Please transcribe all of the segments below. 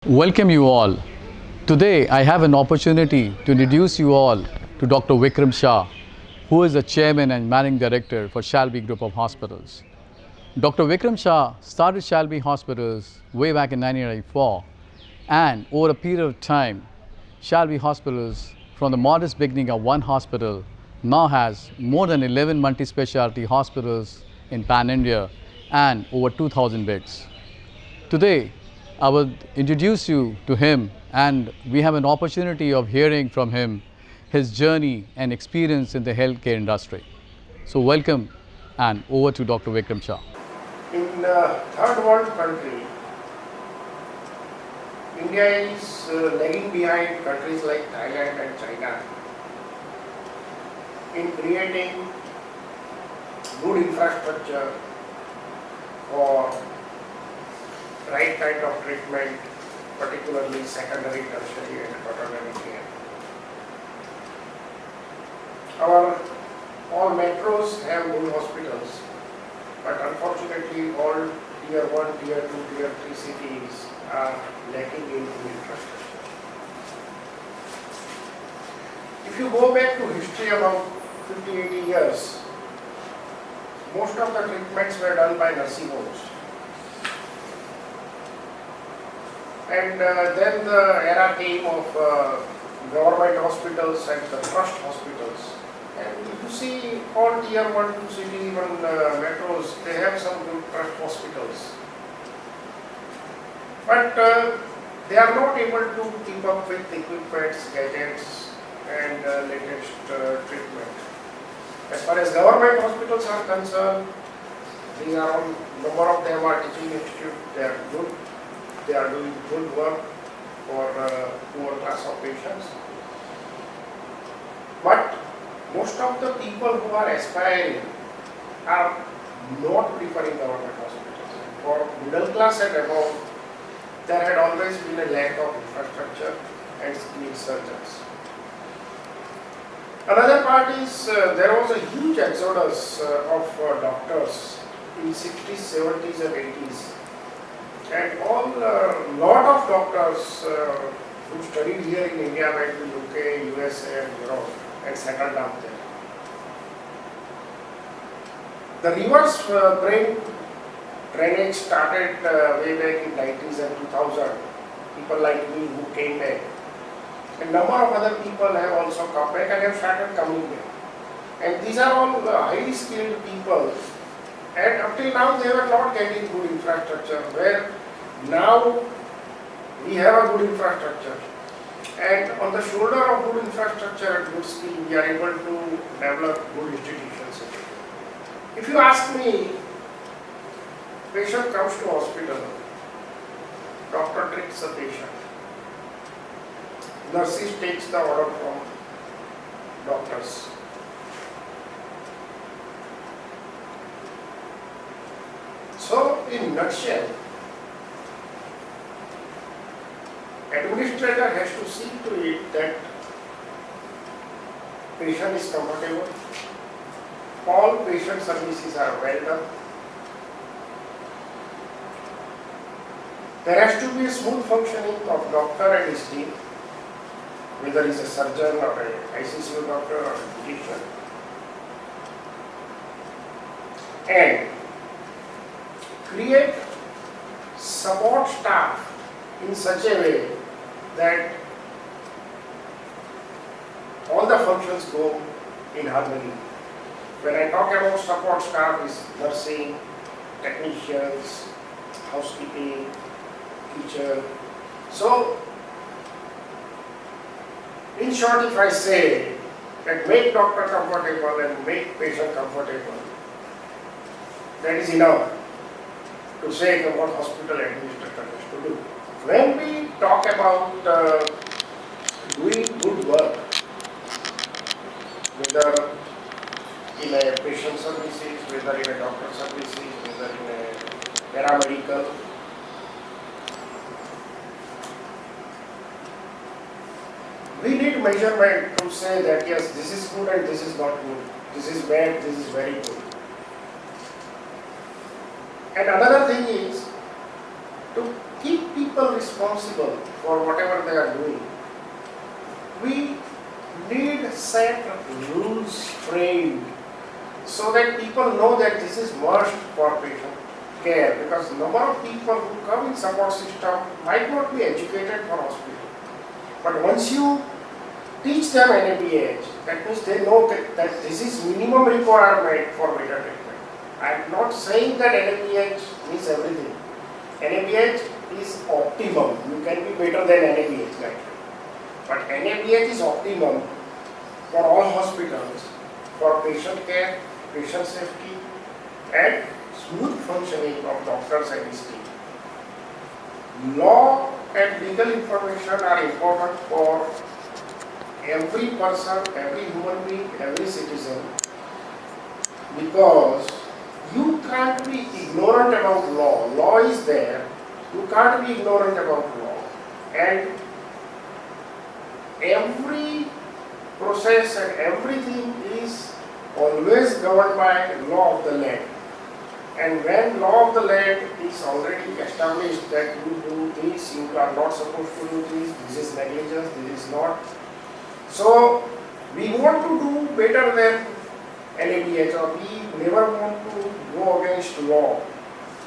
Welcome you all. Today I have an opportunity to introduce you all to Dr. Vikram Shah, who is the chairman and managing director for Shalby Group of Hospitals. Dr. Vikram Shah started Shalby Hospitals way back in 1994, and over a period of time, Shalby Hospitals, from the modest beginning of one hospital, now has more than 11 multi-specialty hospitals in Pan-India and over 2,000 beds. Today, I will introduce you to him, and we have an opportunity of hearing from him his journey and experience in the healthcare industry. So welcome, and over to Dr. Vikram Shah. In third world country, India is lagging behind countries like Thailand and China in creating good infrastructure for right kind of treatment, particularly secondary, tertiary and quaternary care. All metros have good hospitals, but unfortunately all tier 1, tier 2, tier 3 cities are lacking in infrastructure. If you go back to history about 50-80 years, most of the treatments were done by nursing homes. And then the era came of government hospitals and the trust hospitals. And if you see all tier 1, 2 cities, even metros, they have some good trust hospitals. But they are not able to keep up with equipments, gadgets and latest treatment. As far as government hospitals are concerned, these are all, number of them are teaching institute, they are good. They are doing good work for poor class of patients. But most of the people who are aspiring are not preferring government hospitals. For middle class and above, there had always been a lack of infrastructure and skilled surgeons. Another part is there was a huge exodus of doctors in 60s, 70s and 80s. And lot of doctors who studied here in India went to UK, USA and Europe and settled down there. The reverse brain drainage started way back in 90s and 2000. People like me who came back. A number of other people have also come back and have started coming back. And these are all highly skilled people. And up till now they were not getting good infrastructure, where now we have a good infrastructure. And on the shoulder of good infrastructure and good skill, we are able to develop good institutions. If you ask me, patient comes to hospital, doctor treats the patient, nurses takes the order from doctors. So, in nutshell, administrator has to see to it that patient is comfortable, all patient services are well done. There has to be a smooth functioning of doctor and his team, whether he is a surgeon or an ICCU doctor or a physician. And create support staff in such a way that all the functions go in harmony. When I talk about support staff, is nursing, technicians, housekeeping, teacher. So, in short, if I say that make doctor comfortable and make patient comfortable, that is enough to say what hospital administrator has to do. When we talk about doing good work, whether in a patient services, whether in a doctor services, whether in a paramedical, we need measurement to say that yes, this is good and this is not good, this is bad, this is very good. And another thing is to keep people responsible responsible for whatever they are doing. We need set rules framed so that people know that this is must for patient care, because number of people who come in support system might not be educated for hospital. But once you teach them NABH, that means they know that this is minimum requirement for better treatment. I am not saying that NABH means everything. NABH is optimum. You can be better than NABH guideline. But NABH is optimum for all hospitals, for patient care, patient safety, and smooth functioning of doctors and his team. Law and legal information are important for every person, every human being, every citizen, because you can't be ignorant about law. Law is there. You can't be ignorant about law. And every process and everything is always governed by law of the land. And when law of the land is already established that you do this, you are not supposed to do this is negligence, this is not. So we want to do better than NABH, or we never want to go against law,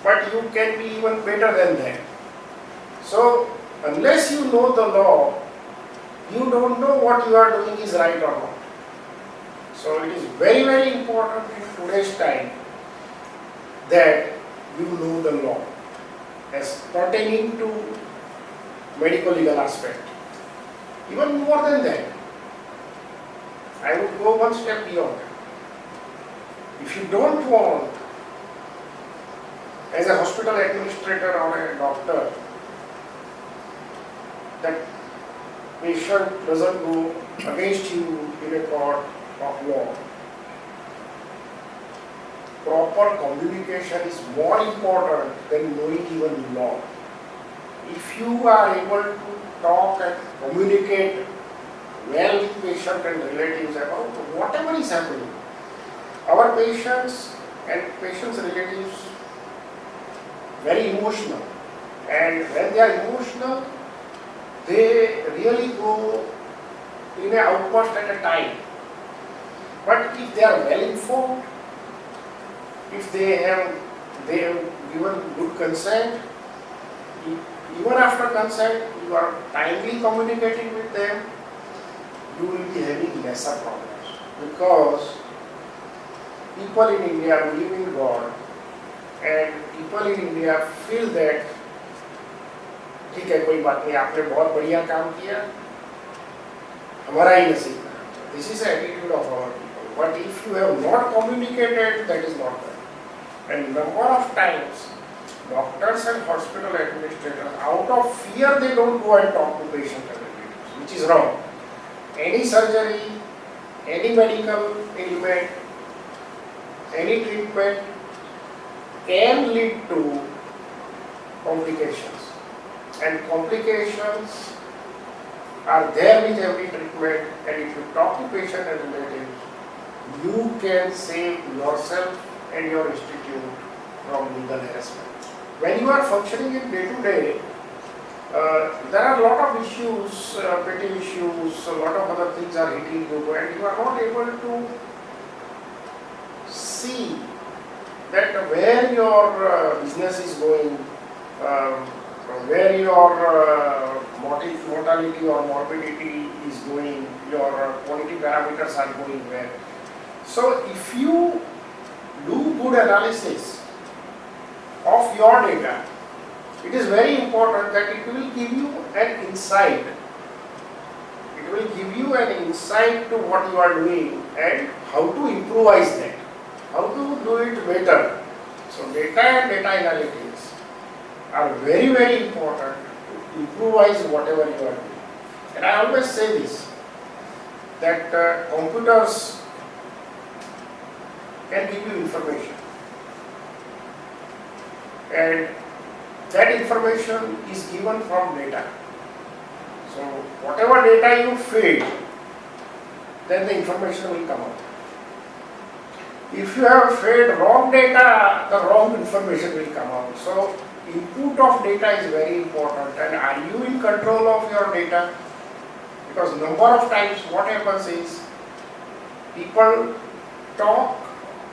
but you can be even better than that. So unless you know the law, you don't know what you are doing is right or not. So it is very, very important in today's time that you know the law as pertaining to medical legal aspect. Even more than that, I would go one step beyond. If you don't want, as a hospital administrator or a doctor, that patient doesn't go against you in a court of law, proper communication is more important than knowing even law. If you are able to talk and communicate well with patient and relatives about whatever is happening, our patients and patients' relatives very emotional, and when they are emotional, they really go in an outburst at a time. But if they are well informed, if they have given good consent, even after consent, you are timely communicating with them, you will be having lesser problems, because people in India believe in God, and people in India feel that ठीक है कोई बात नहीं, आपने बहुत बढ़िया काम किया, हमारा ही नसीब है. This is the attitude of our people. But if you have not communicated, that is not right. And number of times, doctors and hospital administrators, out of fear, they don't go and talk to patient and relatives, which is wrong. Any surgery, any medical ailment, any treatment can lead to complications. And complications are there with every treatment, and if you talk to patient and relatives, you can save yourself and your institute from legal harassment. When you are functioning in day-to-day, there are a lot of issues, petty issues, a lot of other things are hitting you, and you are not able to see that where your business is going, where your mortality or morbidity is going, your quality parameters are going where. So if you do good analysis of your data, it is very important that it will give you an insight. It will give you an insight to what you are doing and how to improvise that, how to do it better. So data and data analytics are very, very important to improvise whatever you are doing. And I always say this, that computers can give you information, and that information is given from data. So whatever data you feed, then the information will come out. If you have fed wrong data, the wrong information will come out. So input of data is very important, and are you in control of your data? Because number of times what happens is people talk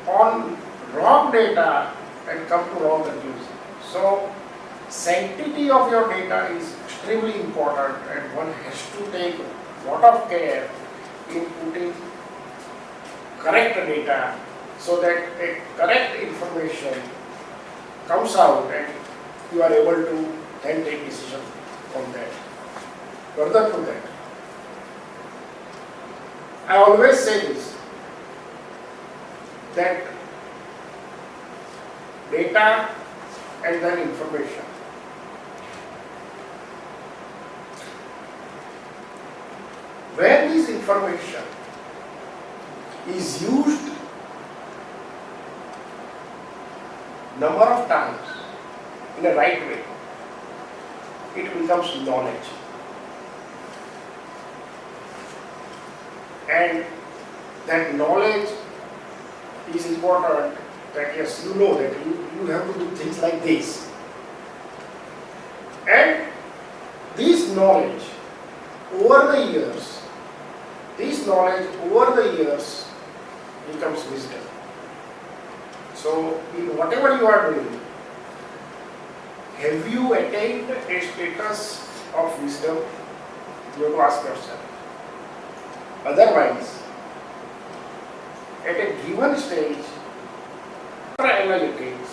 on wrong data and come to wrong conclusion. So sanctity of your data is extremely important, and one has to take a lot of care in putting correct data so that a correct information comes out and you are able to then take decision from that. Further to that, I always say this, that data and then information. When this information is used number of times in a right way, it becomes knowledge. And that knowledge is important, that yes, you know that you have to do things like this. And this knowledge over the years, becomes wisdom. So in whatever you are doing, have you attained a status of wisdom? You have to ask yourself. Otherwise, at a given stage, after analytics,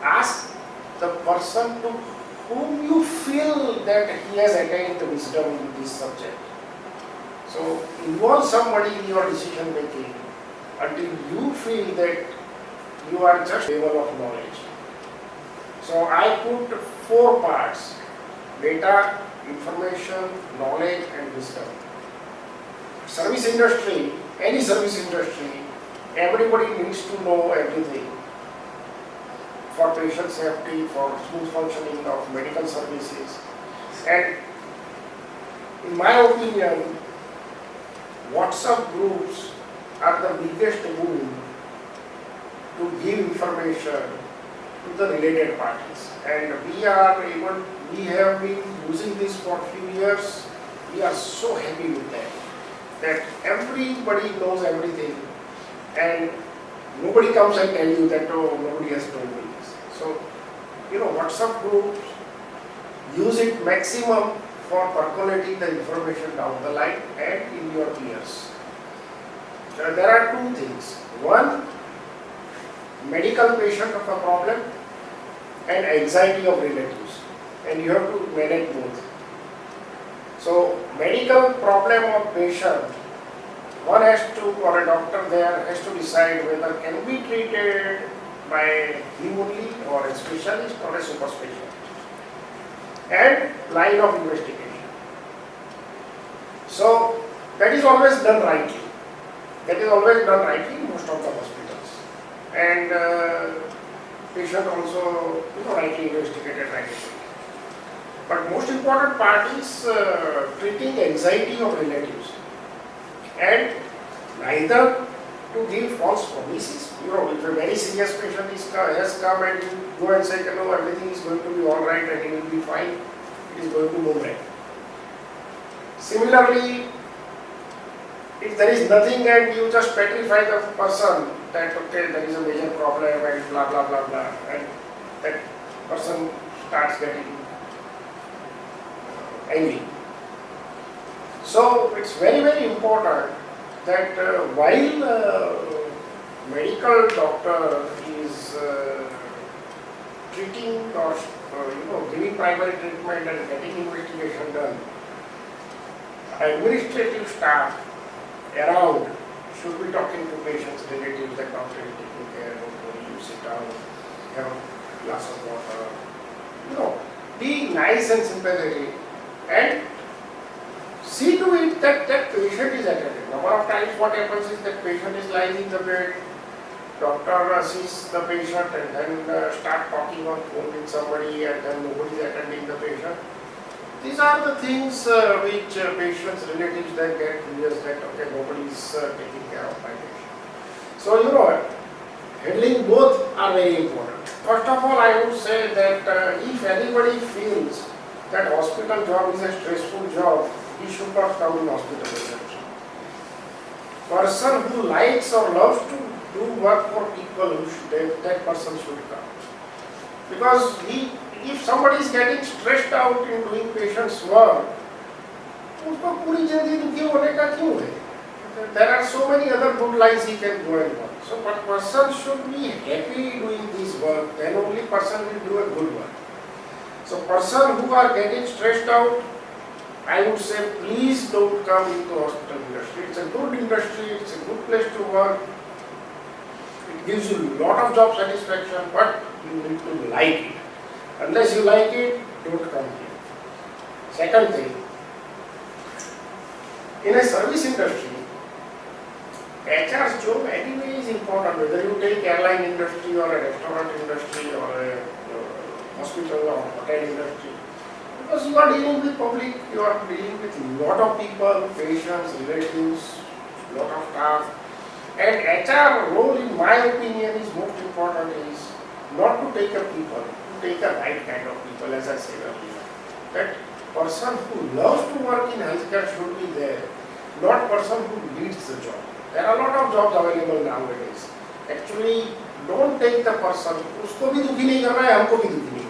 ask the person to whom you feel that he has attained the wisdom in this subject. So involve somebody in your decision making until you feel that you are just level of knowledge. So I put 4 parts: data, information, knowledge and wisdom. Service industry, any service industry, everybody needs to know everything for patient safety, for smooth functioning of medical services. And in my opinion, WhatsApp groups are the biggest boon to give information to the related parties. And we have been using this for a few years. We are so happy with that everybody knows everything and nobody comes and tell you that, oh, nobody has told me this. So, WhatsApp groups, use it maximum for percolating the information down the line and in your ears. There are 2 things. One, medical patient of a problem and anxiety of relatives, and you have to manage both. So medical problem of patient, one has to, or a doctor there has to decide whether can be treated by him only or a specialist or a super specialist, and line of investigation. So that is always done rightly. In most of the hospitals, and patient also rightly investigated rightly. But most important part is treating anxiety of relatives, and neither to give false promises. If a very serious patient has come and you go and say, no, everything is going to be all right and he will be fine, it is going to move right. Similarly, if there is nothing and you just petrify the person that, okay, there is a major problem and blah blah blah blah, and that person starts getting angry. So it's very, very important that while medical doctor is treating or giving primary treatment and getting investigation done, administrative staff around should be talking to patients, relatives, that doctor is taking care, you sit down, have a glass of water, be nice and sympathetic, and see to it that that patient is attended. Number of times what happens is that patient is lying in the bed, doctor sees the patient and then start talking on phone with somebody and then nobody is attending the patient. These are the things which patients' relatives then get curious that, okay, nobody is taking care of my patient. So, handling both are very important. First of all, I would say that if anybody feels that hospital job is a stressful job, he should not come in hospital industry. Person who likes or loves to do work for people, that person should come. Because if somebody is getting stressed out in doing patient's work, उसको पूरी जिंदगी दुखी होने का क्यों है? There are so many other good lines he can go and work. So, but person should be happy doing this work. Then only person will do a good work. So, person who are getting stressed out, I would say, please don't come into hospital industry. It's a good industry. It's a good place to work. It gives you a lot of job satisfaction, but you need to like it. Unless you like it, don't come here. Second thing, in a service industry, HR's job anyway is important, whether you take airline industry or a restaurant industry or a hospital or hotel industry. Because you are dealing with public, you are dealing with a lot of people, patients, relatives, lot of staff. And HR role, in my opinion, is most important is not to take a people, to take a right kind of people, as I said earlier. That person who loves to work in healthcare should be there, not person who leads the job. There are a lot of jobs available nowadays. Actually, don't take the person, उसको भी दुखी नहीं करना है, हमको भी दुखी नहीं